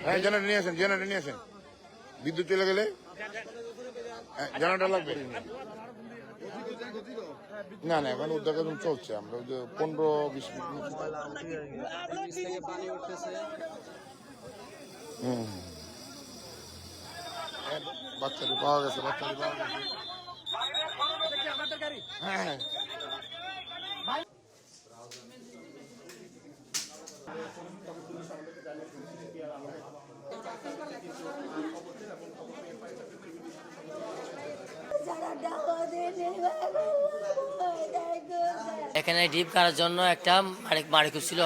হ্যাঁ জেনারেটর নিয়ে আসেন বিদ্যুৎ চলে গেলে জেনারেটর লাগবে না না এখন উদ্যোগ এখন চলছে আমরা 15-20 মিনিট বাচ্চাটি পাওয়া গেছে হ্যাঁ এখানে ডিপ গাড়ার জন্য একটা মারি খুঁজছিল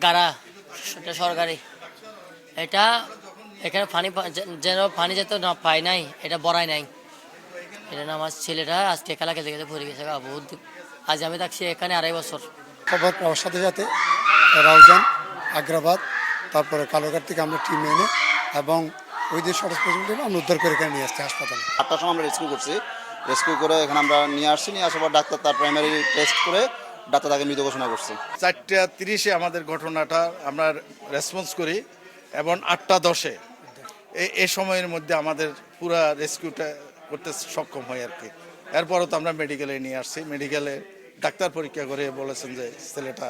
গাড়া, এটা সরকারি। এটা এখানে যেন পানি যেত না পাই নাই, এটা বড়াই নাই। এটা না আমার ছেলেটা আজকে খেলা খেলতে খেতে পড়ে গেছে বহুত। আজ আমি থাকছি এখানে 2.5 বছর। খবর পাওয়ার সাথে সাথে রাউজান, আগ্রাবাদ, তারপরে কালোঘাট থেকে আমরা টিম এনে এবং ওই যে সদস্য পর্যন্ত আমরা উদ্ধার করে এখানে নিয়ে আসছি হাসপাতালে। 8টার সময় আমরা রেস্কিউ করছি, রেস্কিউ করে এখানে আমরা নিয়ে আসছি, নিয়ে আসার পর ডাক্তার তার প্রাইমারি টেস্ট করে ডাক্তার তাকে মৃত ঘোষণা করছে। 4:30-এ আমাদের ঘটনাটা আমরা রেসপন্স করি এবং 8:10-এ এই সময়ের মধ্যে আমাদের পুরা রেস্কিউটা করতে সক্ষম হয় আর কি। এরপরও তো আমরা মেডিকেলে নিয়ে আসছি, মেডিকেলে ডাক্তার পরীক্ষা করে বলেছেন যে ছেলেটা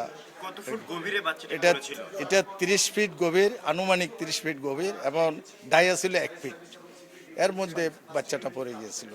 এটা 30 ফিট গভীর, আনুমানিক 30 ফিট গভীর এবং ডাইয়া ছিল 1 ফিট, এর মধ্যে বাচ্চাটা পড়ে গিয়েছিল।